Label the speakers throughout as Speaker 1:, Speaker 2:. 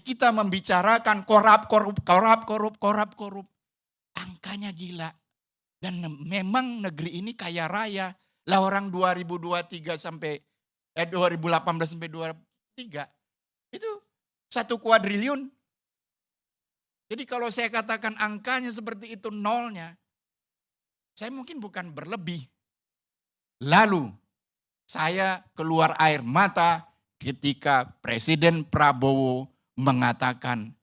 Speaker 1: Kita membicarakan korup. Angkanya gila. Dan memang negeri ini kaya raya. Lah orang 2023 sampai 2018 sampai 2023 itu 1 kuadriliun. Jadi kalau saya katakan angkanya seperti itu nolnya, saya mungkin bukan berlebih. Lalu saya keluar air mata ketika Presiden Prabowo mengatakan,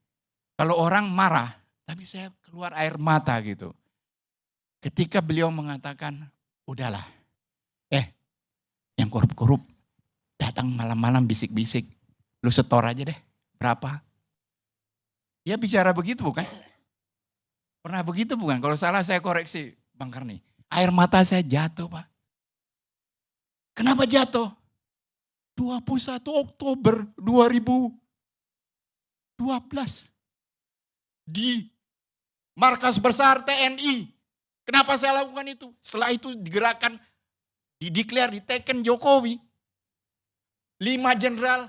Speaker 1: kalau orang marah, tapi saya keluar air mata gitu. Ketika beliau mengatakan, udahlah, yang korup-korup datang malam-malam bisik-bisik, lu setor aja deh, berapa? Dia bicara begitu bukan? Pernah begitu bukan? Kalau salah saya koreksi, Bang Karni. Air mata saya jatuh, Pak. Kenapa jatuh? 21 Oktober 2012 di markas besar TNI. Kenapa saya lakukan itu? Setelah itu digerakkan, diteken Jokowi. 5 jenderal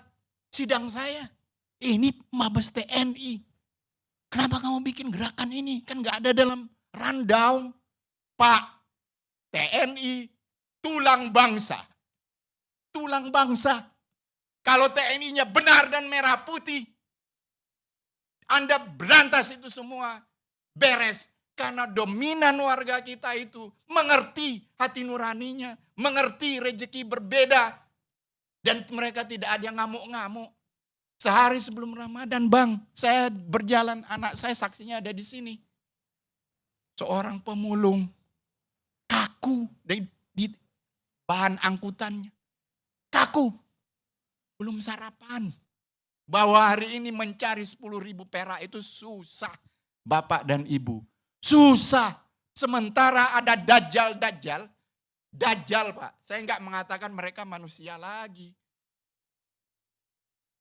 Speaker 1: sidang saya. Ini Mabes TNI. Kenapa kamu bikin gerakan ini? Kan gak ada dalam rundown. Pak, TNI tulang bangsa. Tulang bangsa. Kalau TNI-nya benar dan merah putih, Anda berantas itu semua, beres. Karena dominan warga kita itu mengerti hati nuraninya, mengerti rezeki berbeda. Dan mereka tidak ada yang ngamuk-ngamuk. Sehari sebelum Ramadan, Bang, saya berjalan, anak saya saksinya ada di sini. Seorang pemulung, kaku di bahan angkutannya. Kaku, belum sarapan. Bahwa hari ini mencari 10.000 perak itu susah. Bapak dan Ibu, susah. Sementara ada dajjal, Pak. Saya enggak mengatakan mereka manusia lagi.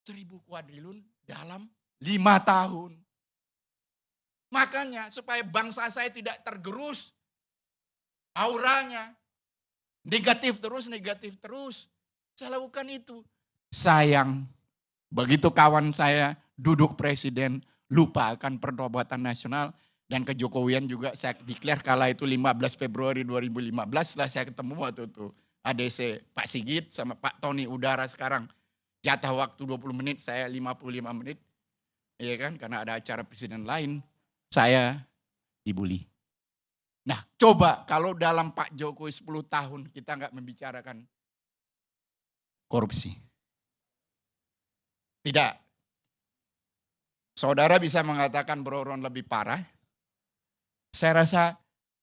Speaker 1: 1.000 kuadrilun dalam 5 tahun. Makanya supaya bangsa saya tidak tergerus auranya. Negatif terus. Saya lakukan itu. Sayang, begitu kawan saya duduk presiden, lupa akan pertobatan nasional. Dan kejokowian juga saya declare kala itu 15 Februari 2015. Setelah saya ketemu waktu itu ADC Pak Sigit sama Pak Tony Udara sekarang. Jatah waktu 20 menit, saya 55 menit. Iya kan, karena ada acara presiden lain. Saya dibully. Nah coba kalau dalam Pak Jokowi 10 tahun kita nggak membicarakan korupsi. Tidak. Saudara bisa mengatakan beroron lebih parah. Saya rasa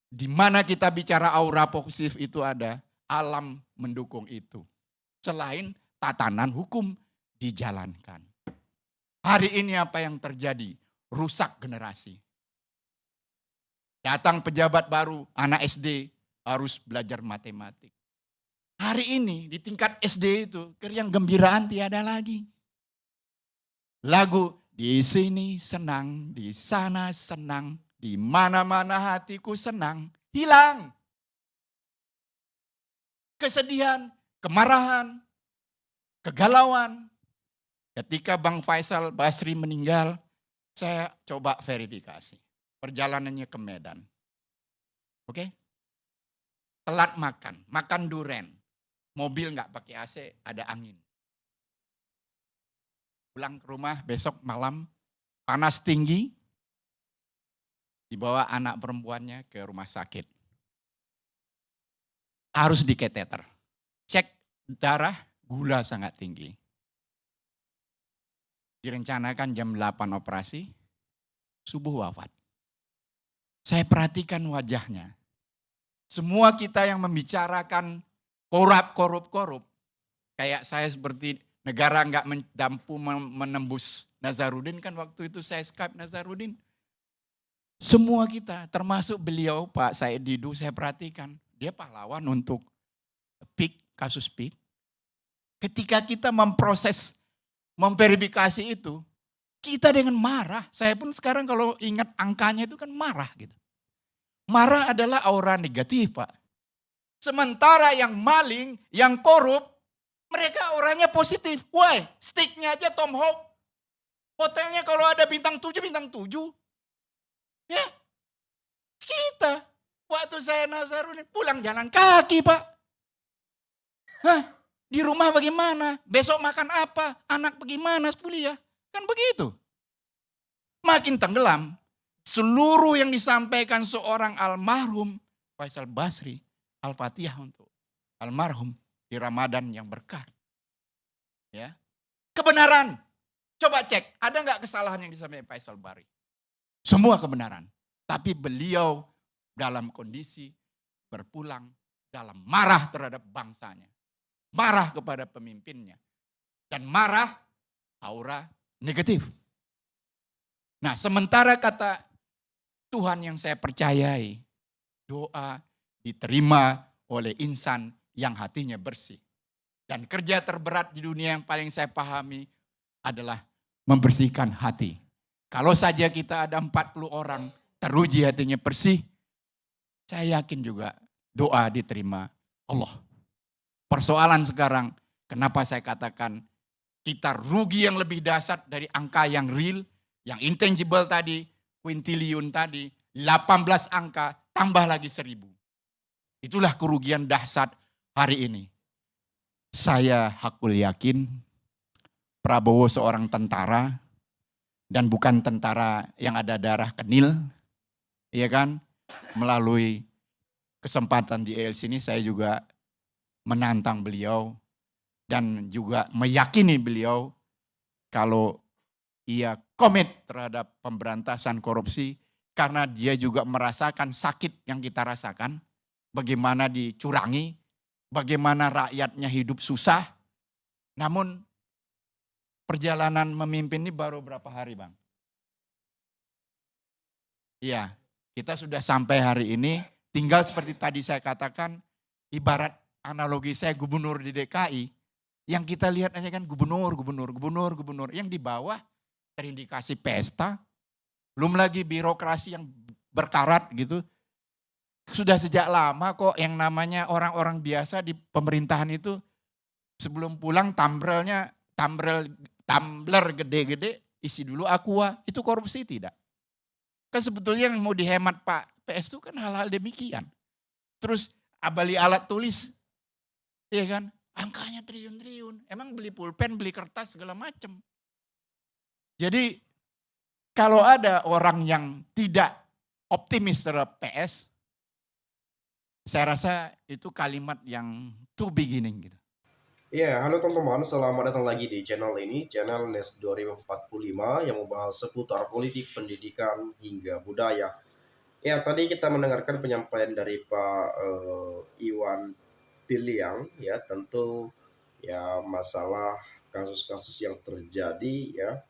Speaker 1: di mana kita bicara aura positif itu ada, alam mendukung itu. Selain tatanan hukum dijalankan. Hari ini apa yang terjadi? Rusak generasi. Datang pejabat baru, anak SD harus belajar matematik. Hari ini di tingkat SD itu yang gembiraan tiada lagi. Lagu di sini senang, di sana senang, di mana-mana hatiku senang, hilang. Kesedihan, kemarahan, kegalauan. Ketika Bang Faisal Basri meninggal, saya coba verifikasi. Perjalanannya ke Medan. Oke? Telat makan duren. Mobil nggak pakai AC, ada angin. Pulang ke rumah besok malam, panas tinggi, dibawa anak perempuannya ke rumah sakit. Harus diketeter. Cek darah, gula sangat tinggi. Direncanakan jam 8 operasi, subuh wafat. Saya perhatikan wajahnya. Semua kita yang membicarakan korup. Kayak saya seperti negara nggak mampu menembus Nazarudin, kan waktu itu saya Skype Nazarudin. Semua kita, termasuk beliau Pak Said Didu, saya perhatikan. Dia pahlawan untuk kasus PIK. Ketika kita memproses, memverifikasi itu, kita dengan marah. Saya pun sekarang kalau ingat angkanya itu kan marah gitu. Marah adalah aura negatif, Pak. Sementara yang maling, yang korup, mereka auranya positif. Why? Sticknya aja tomahawk. Hotelnya kalau ada bintang 7, bintang 7. Ya, kita. Waktu saya Nazarudin pulang jalan kaki, Pak. Hah? Di rumah bagaimana? Besok makan apa? Anak bagaimana kuliah? Kan begitu. Makin tenggelam. Seluruh yang disampaikan seorang almarhum Faisal Basri, Al-Fatihah untuk almarhum di Ramadan yang berkah. Ya. Kebenaran. Coba cek, ada nggak kesalahan yang disampaikan Faisal Basri? Semua kebenaran. Tapi beliau dalam kondisi berpulang dalam marah terhadap bangsanya. Marah kepada pemimpinnya. Dan marah aura negatif. Nah, sementara kata Tuhan yang saya percayai, doa diterima oleh insan yang hatinya bersih. Dan kerja terberat di dunia yang paling saya pahami adalah membersihkan hati. Kalau saja kita ada 40 orang teruji hatinya bersih, saya yakin juga doa diterima Allah. Persoalan sekarang, kenapa saya katakan kita rugi yang lebih dahsyat dari angka yang real, yang intangible tadi, quintillion tadi, 18 angka, tambah lagi 1000. Itulah kerugian dahsyat hari ini. Saya hakul yakin Prabowo seorang tentara, dan bukan tentara yang ada darah kenil, ya kan? Melalui kesempatan di ELC ini saya juga menantang beliau dan juga meyakini beliau kalau ia komit terhadap pemberantasan korupsi karena dia juga merasakan sakit yang kita rasakan, bagaimana dicurangi, bagaimana rakyatnya hidup susah. Namun perjalanan memimpin ini baru berapa hari, Bang? Iya, kita sudah sampai hari ini, tinggal seperti tadi saya katakan, ibarat analogi saya gubernur di DKI, yang kita lihat hanya kan gubernur. Yang di bawah terindikasi pesta, belum lagi birokrasi yang berkarat gitu. Sudah sejak lama kok yang namanya orang-orang biasa di pemerintahan itu sebelum pulang tumbler gede-gede isi dulu aqua, itu korupsi tidak? Kan sebetulnya yang mau dihemat Pak PS itu kan hal-hal demikian. Terus beli alat tulis, ya kan? Angkanya triliun-triliun. Emang beli pulpen, beli kertas segala macam. Jadi kalau ada orang yang tidak optimis terhadap PS, saya rasa itu kalimat yang too beginning gitu.
Speaker 2: Ya, halo teman-teman, selamat datang lagi di channel ini, channel NES 2045 yang membahas seputar politik, pendidikan, hingga budaya. Ya, tadi kita mendengarkan penyampaian dari Pak Iwan Piliang, ya tentu ya masalah kasus-kasus yang terjadi, ya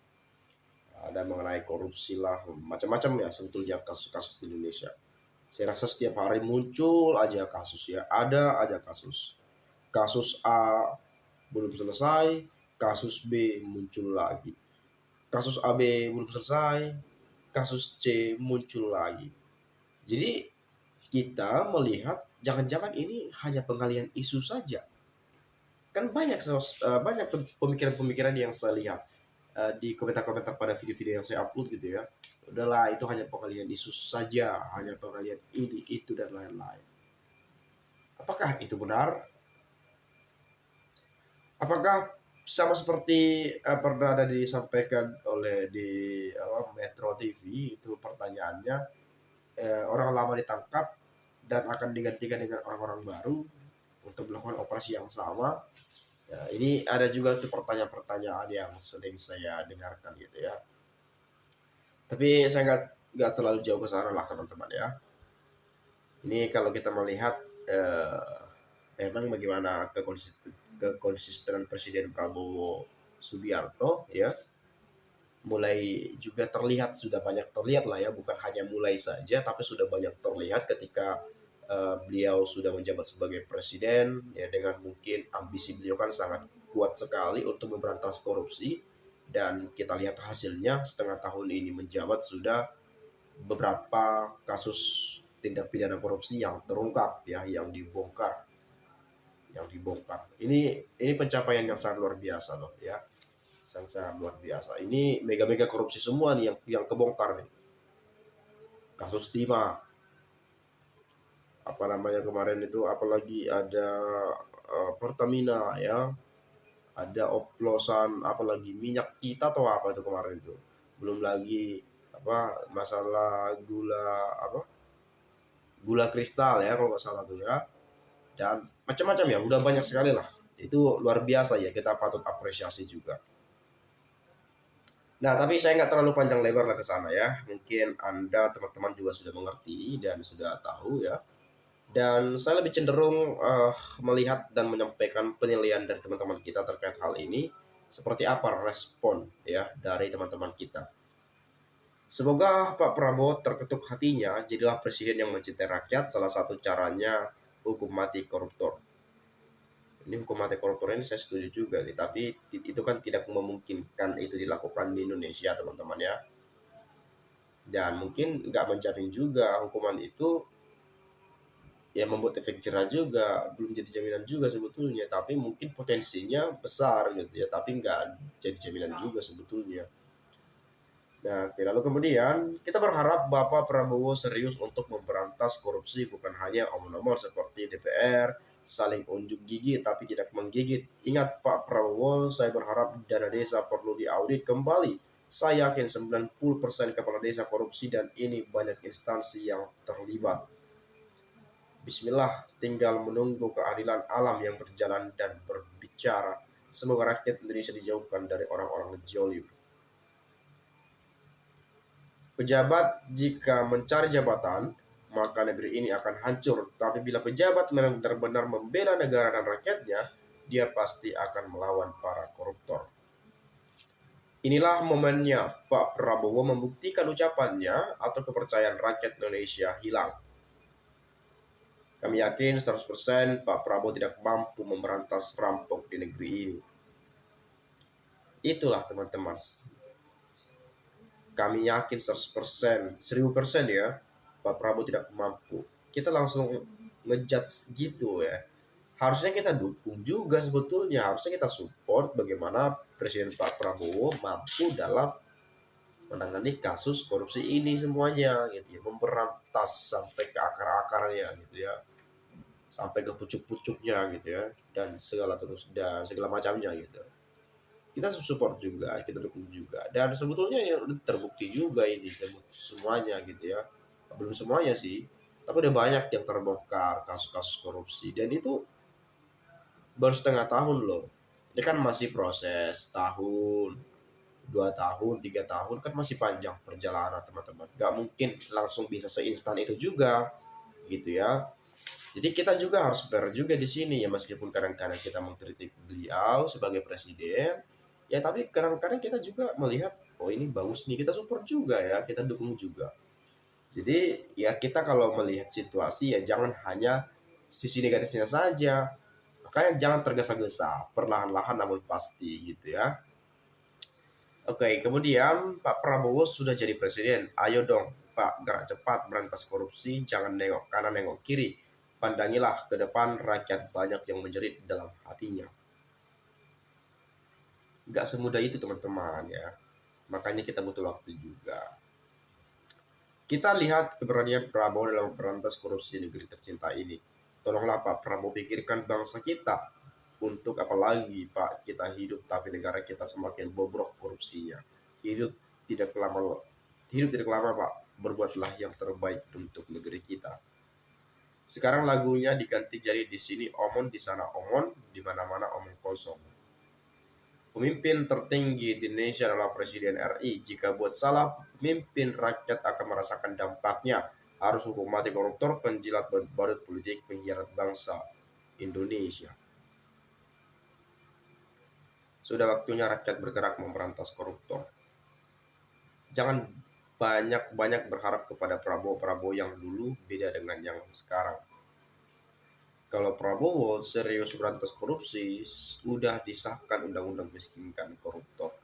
Speaker 2: ada mengenai korupsi lah, macam-macam ya sebetulnya kasus-kasus di Indonesia. Saya rasa setiap hari muncul aja kasus ya, ada aja kasus. Kasus A belum selesai, kasus B muncul lagi. Kasus AB belum selesai, kasus C muncul lagi. Jadi kita melihat jangan-jangan ini hanya pengalian isu saja. Kan banyak pemikiran-pemikiran yang saya lihat di komentar-komentar pada video-video yang saya upload gitu ya. Udahlah itu hanya pengalian isu saja, hanya pengalian ini, itu dan lain-lain. Apakah itu benar? Apakah sama seperti pernah ada disampaikan oleh di Metro TV itu pertanyaannya, orang lama ditangkap dan akan digantikan dengan orang-orang baru untuk melakukan operasi yang sama. Ya, ini ada juga tuh pertanyaan-pertanyaan yang sering saya dengarkan gitu ya. Tapi saya nggak terlalu jauh ke sana lah teman-teman ya. Ini kalau kita melihat memang bagaimana kekonsistenan Presiden Prabowo Subianto ya, mulai juga terlihat, sudah banyak terlihat lah ya, bukan hanya mulai saja tapi sudah banyak terlihat ketika beliau sudah menjabat sebagai presiden ya, dengan mungkin ambisi beliau kan sangat kuat sekali untuk memberantas korupsi, dan kita lihat hasilnya setengah tahun ini menjabat sudah beberapa kasus tindak pidana korupsi yang terungkap ya, yang dibongkar. Ini pencapaian yang sangat luar biasa loh ya. sangat luar biasa. Ini mega-mega korupsi semua nih yang kebongkar nih. Kasus Timah, apa namanya kemarin itu, apalagi ada Pertamina ya, ada oplosan apalagi minyak kita atau apa itu kemarin itu. Belum lagi apa masalah gula kristal ya kalau nggak salah tuh ya, dan macam-macam ya, udah banyak sekali lah. Itu luar biasa ya, kita patut apresiasi juga. Nah, tapi saya nggak terlalu panjang lebar lah ke sana ya. Mungkin Anda teman-teman juga sudah mengerti dan sudah tahu ya. Dan saya lebih cenderung melihat dan menyampaikan penilaian dari teman-teman kita terkait hal ini. Seperti apa respon ya dari teman-teman kita. Semoga Pak Prabowo terketuk hatinya, jadilah presiden yang mencintai rakyat. Salah satu caranya hukum mati koruptor. Ini hukum mati koruptor ini saya setuju juga nih, tapi itu kan tidak memungkinkan itu dilakukan di Indonesia teman-teman ya. Dan mungkin nggak menjamin juga hukuman itu ya membuat efek jerah juga, belum jadi jaminan juga sebetulnya, tapi mungkin potensinya besar gitu ya, tapi nggak jadi jaminan juga sebetulnya. Nah, oke, lalu kemudian kita berharap Bapak Prabowo serius untuk memberantas korupsi, bukan hanya omong-omong seperti DPR, saling unjuk gigi tapi tidak menggigit. Ingat Pak Prabowo, saya berharap dana desa perlu diaudit kembali. Saya yakin 90% kepala desa korupsi dan ini banyak instansi yang terlibat. Bismillah, tinggal menunggu keadilan alam yang berjalan dan berbicara. Semoga rakyat Indonesia dijauhkan dari orang-orang zalim. Pejabat jika mencari jabatan, maka negeri ini akan hancur. Tapi bila pejabat memang benar-benar membela negara dan rakyatnya, dia pasti akan melawan para koruptor. Inilah momennya Pak Prabowo membuktikan ucapannya atau kepercayaan rakyat Indonesia hilang. Kami yakin 100% Pak Prabowo tidak mampu memberantas rampok di negeri ini. Itulah teman-teman. Kami yakin 100%, 1000% ya, Pak Prabowo tidak mampu. Kita langsung ngejudge gitu ya. Harusnya kita dukung juga sebetulnya, harusnya kita support bagaimana Presiden Pak Prabowo mampu dalam menangani kasus korupsi ini semuanya gitu ya, memberantas sampai ke akar-akarnya gitu ya, sampai ke pucuk-pucuknya gitu ya, dan segala macamnya gitu. Kita support juga, kita dukung juga, dan sebetulnya ya udah terbukti juga ini semuanya gitu ya, belum semuanya sih, tapi udah banyak yang terbongkar kasus-kasus korupsi, dan itu baru setengah tahun loh. Ini kan masih proses tahun, 2 tahun, 3 tahun, kan masih panjang perjalanan teman-teman, gak mungkin langsung bisa seinstan itu juga gitu ya. Jadi kita juga harus fair juga di sini ya, meskipun kadang-kadang kita mengkritik beliau sebagai presiden, ya tapi kadang-kadang kita juga melihat, oh ini bagus nih, kita support juga ya, kita dukung juga. Jadi ya kita kalau melihat situasi ya jangan hanya sisi negatifnya saja, makanya jangan tergesa-gesa, perlahan-lahan namun pasti gitu ya. Oke, kemudian Pak Prabowo sudah jadi presiden, ayo dong Pak gerak cepat berantas korupsi, jangan nengok kanan nengok kiri. Pandangilah ke depan, rakyat banyak yang menjerit dalam hatinya. Gak semudah itu teman-teman ya. Makanya kita butuh waktu juga. Kita lihat keberanian Prabowo dalam berantas korupsi negeri tercinta ini. Tolonglah Pak Prabowo pikirkan bangsa kita. Untuk apa lagi Pak kita hidup tapi negara kita semakin bobrok korupsinya. Hidup tidak lama Pak. Berbuatlah yang terbaik untuk negeri kita. Sekarang lagunya diganti jadi di sini omon, di sana omon, di mana-mana omong kosong. Pemimpin tertinggi di Indonesia adalah Presiden RI. Jika buat salah, pemimpin rakyat akan merasakan dampaknya. Harus hukum mati koruptor, penjilat badut politik, pengkhianat bangsa Indonesia. Sudah waktunya rakyat bergerak memberantas koruptor. Jangan banyak-banyak berharap kepada Prabowo yang dulu beda dengan yang sekarang. Kalau Prabowo serius berantas korupsi, sudah disahkan undang-undang miskinkan koruptor.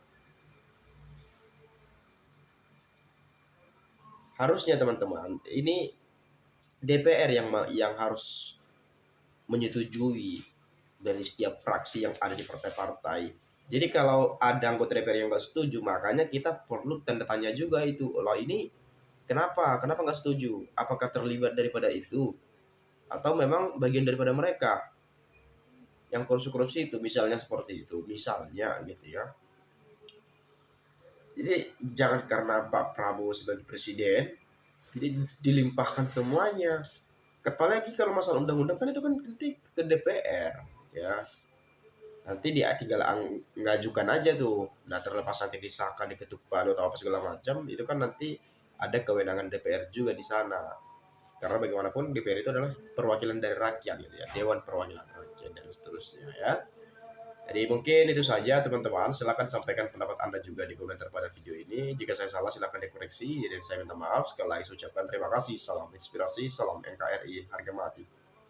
Speaker 2: Harusnya teman-teman, ini DPR yang harus menyetujui dari setiap fraksi yang ada di partai-partai. Jadi kalau ada anggota DPR yang nggak setuju, makanya kita perlu tanda tanya juga itu. Loh ini kenapa? Kenapa nggak setuju? Apakah terlibat daripada itu? Atau memang bagian daripada mereka yang korupsi-korupsi itu, misalnya seperti itu, misalnya gitu ya. Jadi jangan karena Pak Prabowo sebagai presiden, jadi dilimpahkan semuanya. Apalagi kalau masalah undang-undang kan itu kan nanti ke DPR, ya. Nanti dia tinggal ngajukan aja tuh. Nah terlepas nanti disahkan, diketuk palu atau apa segala macam, itu kan nanti ada kewenangan DPR juga di sana. Karena bagaimanapun DPR itu adalah perwakilan dari rakyat gitu ya, Dewan Perwakilan Rakyat dan seterusnya ya. Jadi mungkin itu saja teman-teman. Silahkan sampaikan pendapat Anda juga di komentar pada video ini. Jika saya salah silahkan dikoreksi. Dan saya minta maaf. Sekali lagi saya ucapkan terima kasih. Salam inspirasi, salam NKRI, harga mati.